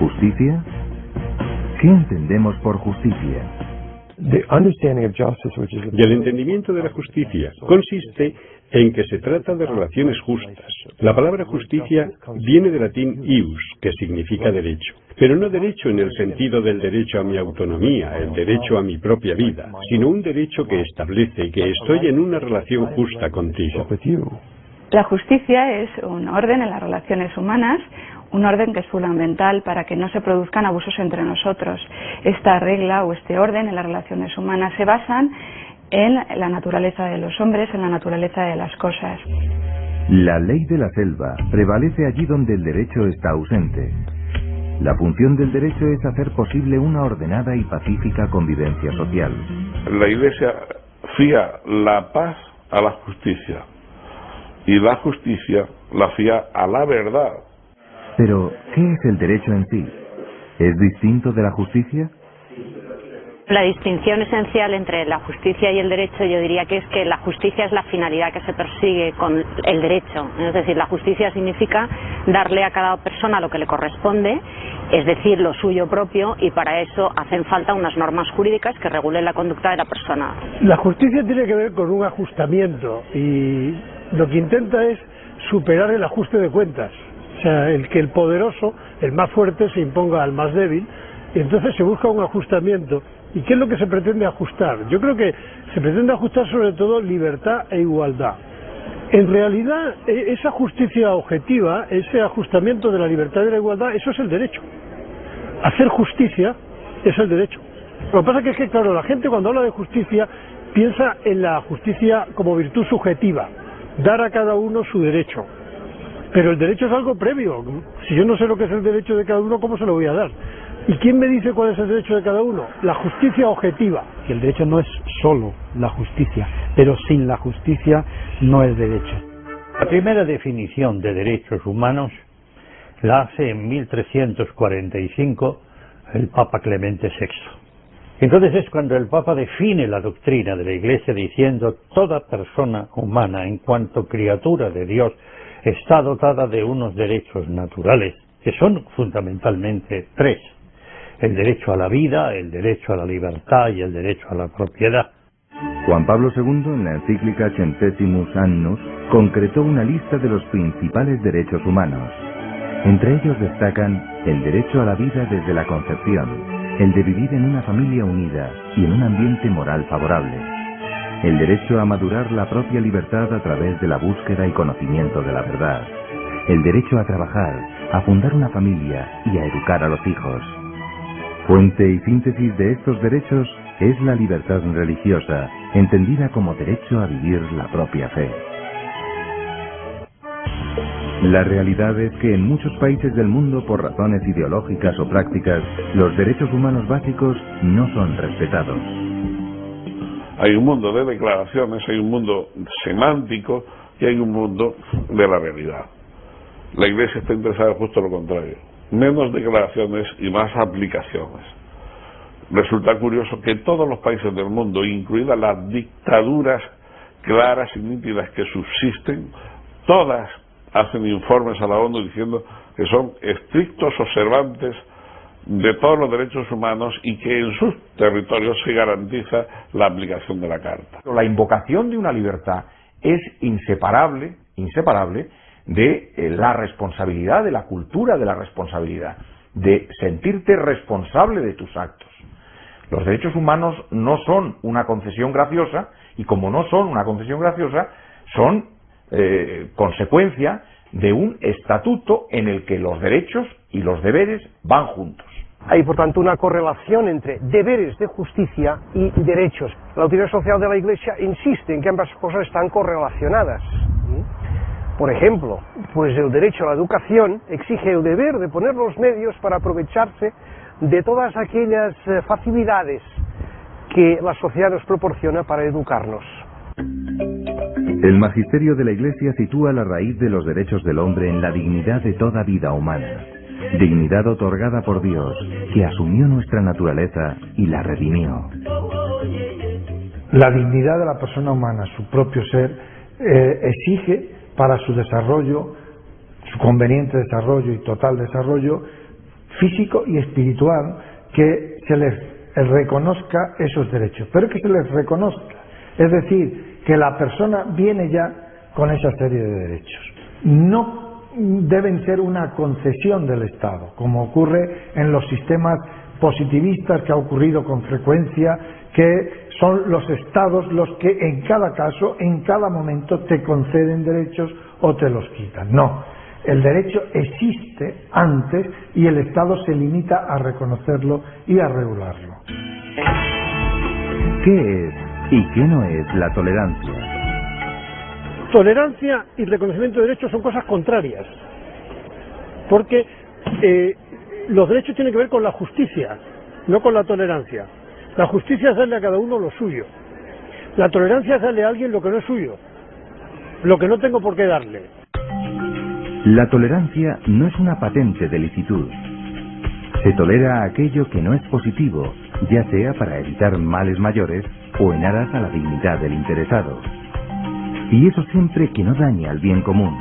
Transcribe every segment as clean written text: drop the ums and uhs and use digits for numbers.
¿Justicia? ¿Qué entendemos por justicia? Y el entendimiento de la justicia consiste en que se trata de relaciones justas. La palabra justicia viene del latín ius, que significa derecho. Pero no derecho en el sentido del derecho a mi autonomía, el derecho a mi propia vida, sino un derecho que establece que estoy en una relación justa contigo. La justicia es un orden en las relaciones humanas, un orden que es fundamental para que no se produzcan abusos entre nosotros. Esta regla o este orden en las relaciones humanas se basan en la naturaleza de los hombres, en la naturaleza de las cosas. La ley de la selva prevalece allí donde el derecho está ausente. La función del derecho es hacer posible una ordenada y pacífica convivencia social. La Iglesia fía la paz a la justicia y la justicia la fía a la verdad. Pero, ¿qué es el derecho en sí? ¿Es distinto de la justicia? La distinción esencial entre la justicia y el derecho, yo diría que es que la justicia es la finalidad que se persigue con el derecho. Es decir, la justicia significa darle a cada persona lo que le corresponde, es decir, lo suyo propio, y para eso hacen falta unas normas jurídicas que regulen la conducta de la persona. La justicia tiene que ver con un ajustamiento y lo que intenta es superar el ajuste de cuentas. O sea, el que el poderoso, el más fuerte, se imponga al más débil, y entonces se busca un ajustamiento. ¿Y qué es lo que se pretende ajustar? Yo creo que se pretende ajustar sobre todo libertad e igualdad. En realidad, esa justicia objetiva, ese ajustamiento de la libertad y de la igualdad, eso es el derecho. Hacer justicia es el derecho. Lo que pasa es que, claro, la gente cuando habla de justicia piensa en la justicia como virtud subjetiva, dar a cada uno su derecho. Pero el derecho es algo previo. Si yo no sé lo que es el derecho de cada uno, ¿cómo se lo voy a dar? ¿Y quién me dice cuál es el derecho de cada uno? La justicia objetiva. Que el derecho no es solo la justicia, pero sin la justicia no es derecho. La primera definición de derechos humanos la hace en 1345 el Papa Clemente VI. Entonces es cuando el Papa define la doctrina de la Iglesia diciendo: toda persona humana en cuanto criatura de Dios está dotada de unos derechos naturales, que son fundamentalmente tres: el derecho a la vida, el derecho a la libertad y el derecho a la propiedad. Juan Pablo II, en la encíclica Centesimus Annus, concretó una lista de los principales derechos humanos. Entre ellos destacan el derecho a la vida desde la concepción, el de vivir en una familia unida y en un ambiente moral favorable, el derecho a madurar la propia libertad a través de la búsqueda y conocimiento de la verdad, el derecho a trabajar, a fundar una familia y a educar a los hijos. Fuente y síntesis de estos derechos es la libertad religiosa, entendida como derecho a vivir la propia fe. La realidad es que en muchos países del mundo, por razones ideológicas o prácticas, los derechos humanos básicos no son respetados. Hay un mundo de declaraciones, hay un mundo semántico y hay un mundo de la realidad. La Iglesia está interesada en justo lo contrario: menos declaraciones y más aplicaciones. Resulta curioso que todos los países del mundo, incluidas las dictaduras claras y nítidas que subsisten, todas hacen informes a la ONU diciendo que son estrictos observantes de todos los derechos humanos y que en sus territorios se garantiza la aplicación de la Carta. La invocación de una libertad es inseparable de la responsabilidad, de la cultura de la responsabilidad, de sentirte responsable de tus actos. Los derechos humanos no son una concesión graciosa, y como no son una concesión graciosa, son consecuencia de un estatuto en el que los derechos y los deberes van juntos. Hay, por tanto, una correlación entre deberes de justicia y derechos. La doctrina social de la Iglesia insiste en que ambas cosas están correlacionadas. Por ejemplo, pues el derecho a la educación exige el deber de poner los medios para aprovecharse de todas aquellas facilidades que la sociedad nos proporciona para educarnos. El magisterio de la Iglesia sitúa la raíz de los derechos del hombre en la dignidad de toda vida humana, dignidad otorgada por Dios, que asumió nuestra naturaleza y la redimió. La dignidad de la persona humana, su propio ser, exige para su desarrollo, su conveniente desarrollo y total desarrollo, físico y espiritual que se les reconozca esos derechos, pero que se les reconozca, es decir, que la persona viene ya con esa serie de derechos. No deben ser una concesión del Estado, como ocurre en los sistemas positivistas, que ha ocurrido con frecuencia, que son los Estados los que en cada caso, en cada momento, te conceden derechos o te los quitan. No, el derecho existe antes y el Estado se limita a reconocerlo y a regularlo. ¿Qué es y qué no es la tolerancia? Tolerancia y reconocimiento de derechos son cosas contrarias, porque los derechos tienen que ver con la justicia, no con la tolerancia. La justicia es darle a cada uno lo suyo. La tolerancia es darle a alguien lo que no es suyo, lo que no tengo por qué darle. La tolerancia no es una patente de licitud. Se tolera aquello que no es positivo, ya sea para evitar males mayores o en aras a la dignidad del interesado. Y eso siempre que no dañe al bien común.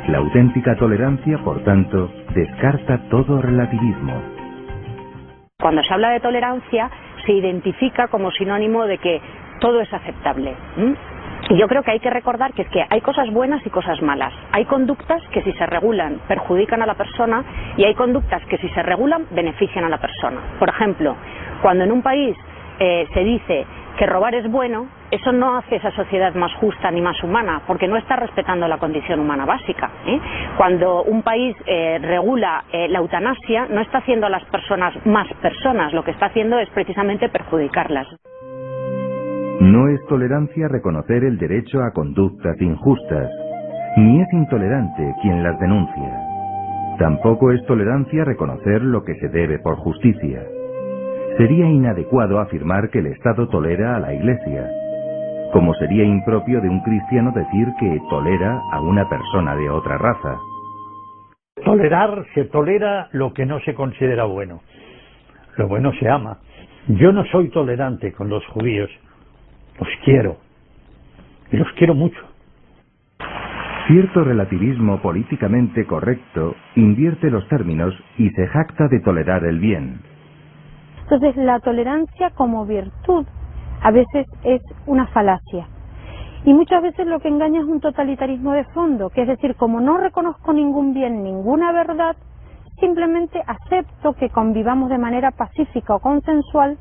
La auténtica tolerancia, por tanto, descarta todo relativismo. Cuando se habla de tolerancia, se identifica como sinónimo de que todo es aceptable. Y yo creo que hay que recordar que es que hay cosas buenas y cosas malas. Hay conductas que si se regulan perjudican a la persona y hay conductas que si se regulan benefician a la persona. Por ejemplo, cuando en un país se dice que robar es bueno, eso no hace esa sociedad más justa ni más humana, porque no está respetando la condición humana básica. Cuando un país regula la eutanasia, no está haciendo a las personas más personas, lo que está haciendo es precisamente perjudicarlas. No es tolerancia reconocer el derecho a conductas injustas, ni es intolerante quien las denuncia. Tampoco es tolerancia reconocer lo que se debe por justicia. Sería inadecuado afirmar que el Estado tolera a la Iglesia, como sería impropio de un cristiano decir que tolera a una persona de otra raza. Tolerar, se tolera lo que no se considera bueno. Lo bueno se ama. Yo no soy tolerante con los judíos. Los quiero. Y los quiero mucho. Cierto relativismo políticamente correcto invierte los términos y se jacta de tolerar el bien. Entonces, la tolerancia como virtud a veces es una falacia. Y muchas veces lo que engaña es un totalitarismo de fondo, que es decir, como no reconozco ningún bien, ninguna verdad, simplemente acepto que convivamos de manera pacífica o consensual,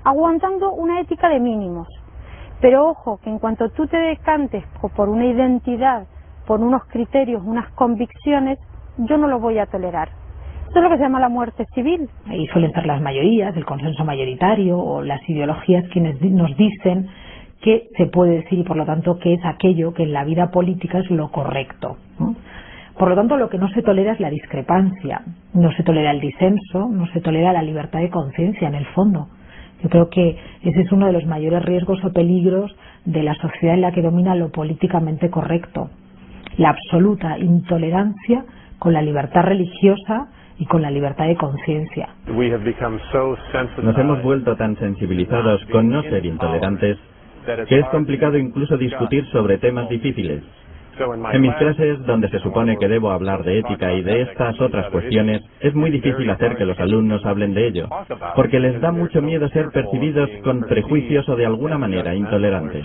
aguantando una ética de mínimos. Pero ojo, que en cuanto tú te decantes por una identidad, por unos criterios, unas convicciones, yo no lo voy a tolerar. Esto es lo que se llama la muerte civil. Ahí suelen ser las mayorías, el consenso mayoritario o las ideologías quienes nos dicen que se puede decir y por lo tanto que es aquello que en la vida política es lo correcto, ¿no? Por lo tanto, lo que no se tolera es la discrepancia, no se tolera el disenso, no se tolera la libertad de conciencia en el fondo. Yo creo que ese es uno de los mayores riesgos o peligros de la sociedad en la que domina lo políticamente correcto. La absoluta intolerancia con la libertad religiosa y con la libertad de conciencia. Nos hemos vuelto tan sensibilizados con no ser intolerantes que es complicado incluso discutir sobre temas difíciles. En mis clases, donde se supone que debo hablar de ética y de estas otras cuestiones, es muy difícil hacer que los alumnos hablen de ello, porque les da mucho miedo ser percibidos con prejuicios o de alguna manera intolerantes.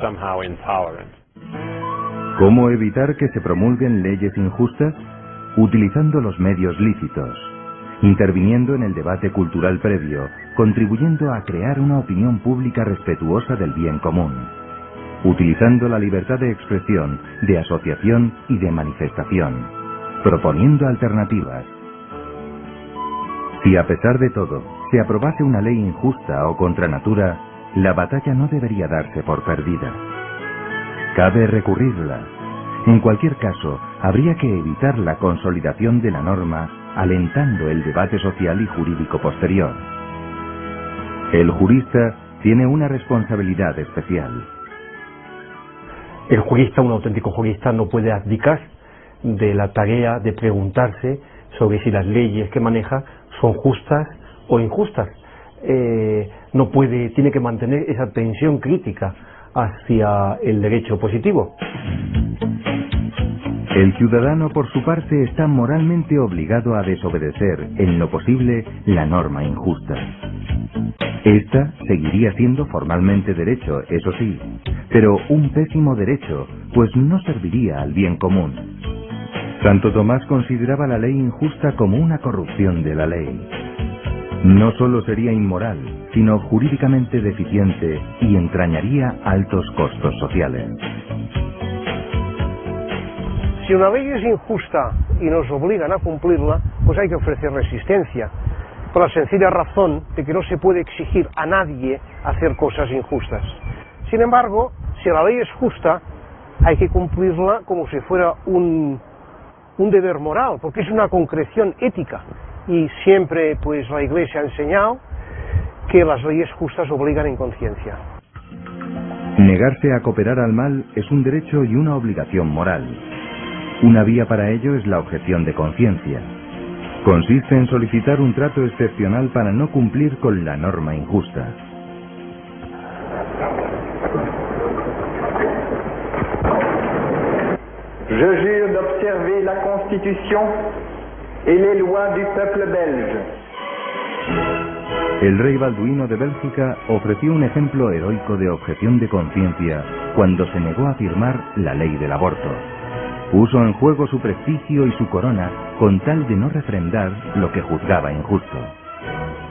¿Cómo evitar que se promulguen leyes injustas? Utilizando los medios lícitos, interviniendo en el debate cultural previo, contribuyendo a crear una opinión pública respetuosa del bien común, utilizando la libertad de expresión, de asociación y de manifestación, proponiendo alternativas. Si a pesar de todo se aprobase una ley injusta o contra natura, la batalla no debería darse por perdida. Cabe recurrirla. En cualquier caso, habría que evitar la consolidación de la norma, alentando el debate social y jurídico posterior. El jurista tiene una responsabilidad especial. El jurista, un auténtico jurista, no puede abdicar de la tarea de preguntarse sobre si las leyes que maneja son justas o injustas. Tiene que mantener esa tensión crítica hacia el derecho positivo. El ciudadano, por su parte, está moralmente obligado a desobedecer, en lo posible, la norma injusta. Esta seguiría siendo formalmente derecho, eso sí, pero un pésimo derecho, pues no serviría al bien común. Santo Tomás consideraba la ley injusta como una corrupción de la ley. No solo sería inmoral, sino jurídicamente deficiente y entrañaría altos costos sociales. Si una ley es injusta y nos obligan a cumplirla, pues hay que ofrecer resistencia, por la sencilla razón de que no se puede exigir a nadie hacer cosas injustas. Sin embargo, si la ley es justa, hay que cumplirla como si fuera un deber moral, porque es una concreción ética, y siempre pues la Iglesia ha enseñado que las leyes justas obligan en conciencia. Negarse a cooperar al mal es un derecho y una obligación moral. Una vía para ello es la objeción de conciencia. Consiste en solicitar un trato excepcional para no cumplir con la norma injusta. Je jure d'observer la Constitution et les lois du peuple belge. El rey Balduino de Bélgica ofreció un ejemplo heroico de objeción de conciencia cuando se negó a firmar la ley del aborto. Puso en juego su prestigio y su corona con tal de no refrendar lo que juzgaba injusto.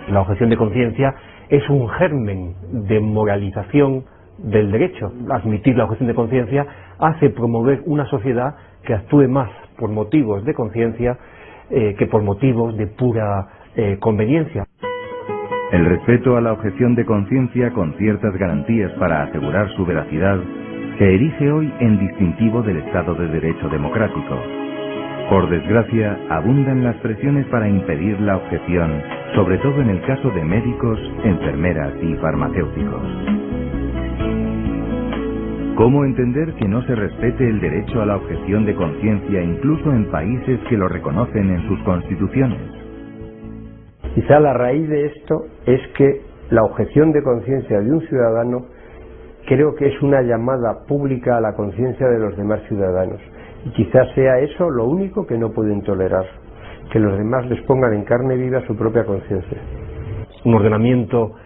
La objeción de conciencia es un germen de moralización del derecho. Admitir la objeción de conciencia hace promover una sociedad que actúe más por motivos de conciencia que por motivos de pura conveniencia. El respeto a la objeción de conciencia con ciertas garantías para asegurar su veracidad se erige hoy en distintivo del Estado de Derecho democrático. Por desgracia, abundan las presiones para impedir la objeción, sobre todo en el caso de médicos, enfermeras y farmacéuticos. ¿Cómo entender que no se respete el derecho a la objeción de conciencia incluso en países que lo reconocen en sus constituciones? Quizá la raíz de esto es que la objeción de conciencia de un ciudadano creo que es una llamada pública a la conciencia de los demás ciudadanos. Y quizás sea eso lo único que no pueden tolerar, que los demás les pongan en carne viva su propia conciencia. Un ordenamiento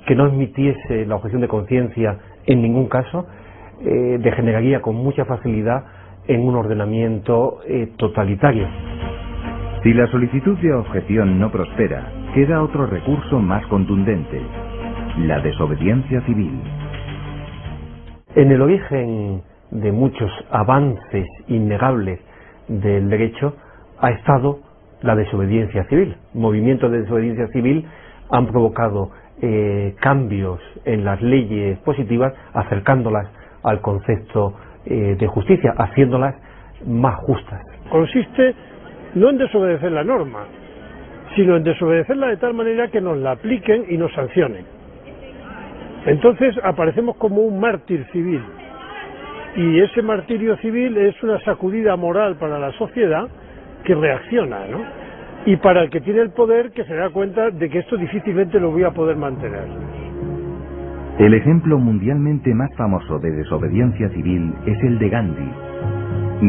que no admitiese la objeción de conciencia en ningún caso degeneraría con mucha facilidad en un ordenamiento totalitario. Si la solicitud de objeción no prospera, queda otro recurso más contundente: la desobediencia civil. En el origen de muchos avances innegables del derecho ha estado la desobediencia civil. Movimientos de desobediencia civil han provocado cambios en las leyes positivas, acercándolas al concepto de justicia, haciéndolas más justas. Consiste no en desobedecer la norma, sino en desobedecerla de tal manera que nos la apliquen y nos sancionen. Entonces aparecemos como un mártir civil, y ese martirio civil es una sacudida moral para la sociedad que reacciona, ¿no? Y para el que tiene el poder, que se da cuenta de que esto difícilmente lo voy a poder mantener. El ejemplo mundialmente más famoso de desobediencia civil es el de Gandhi.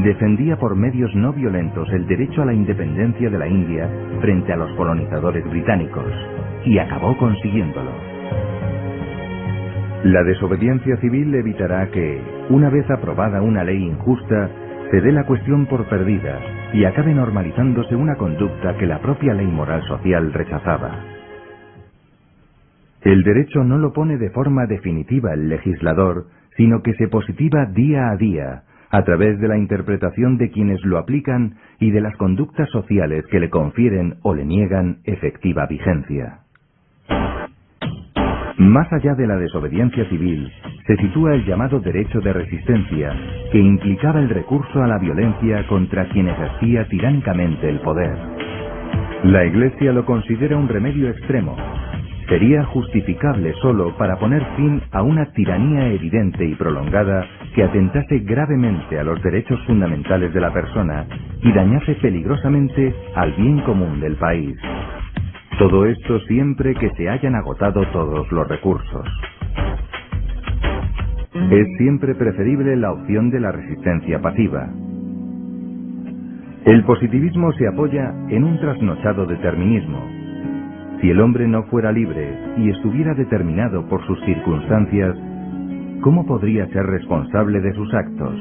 Defendía por medios no violentos el derecho a la independencia de la India frente a los colonizadores británicos, y acabó consiguiéndolo. La desobediencia civil evitará que, una vez aprobada una ley injusta, se dé la cuestión por perdida y acabe normalizándose una conducta que la propia ley moral social rechazaba. El derecho no lo pone de forma definitiva el legislador, sino que se positiva día a día, a través de la interpretación de quienes lo aplican y de las conductas sociales que le confieren o le niegan efectiva vigencia. Más allá de la desobediencia civil, se sitúa el llamado derecho de resistencia, que implicaba el recurso a la violencia contra quien ejercía tiránicamente el poder. La Iglesia lo considera un remedio extremo. Sería justificable solo para poner fin a una tiranía evidente y prolongada que atentase gravemente a los derechos fundamentales de la persona y dañase peligrosamente al bien común del país. Todo esto siempre que se hayan agotado todos los recursos. Es siempre preferible la opción de la resistencia pasiva. El positivismo se apoya en un trasnochado determinismo. Si el hombre no fuera libre y estuviera determinado por sus circunstancias, ¿cómo podría ser responsable de sus actos?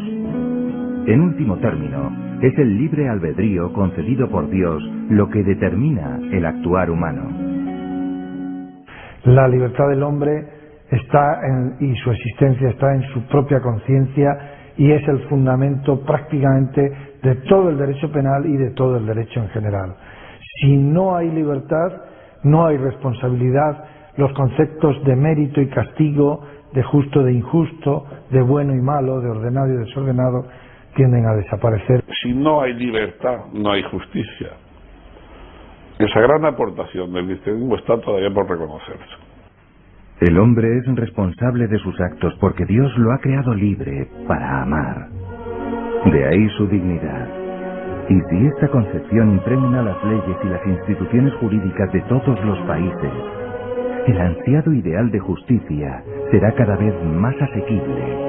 En último término, es el libre albedrío concedido por Dios lo que determina el actuar humano. La libertad del hombre y su existencia está en su propia conciencia y es el fundamento prácticamente de todo el derecho penal y de todo el derecho en general. Si no hay libertad, no hay responsabilidad, los conceptos de mérito y castigo, de justo, de injusto, de bueno y malo, de ordenado y desordenado, tienden a desaparecer. Si no hay libertad, no hay justicia. Esa gran aportación del cristianismo está todavía por reconocerse. El hombre es responsable de sus actos porque Dios lo ha creado libre para amar. De ahí su dignidad. Y si esta concepción impregna las leyes y las instituciones jurídicas de todos los países, el ansiado ideal de justicia será cada vez más asequible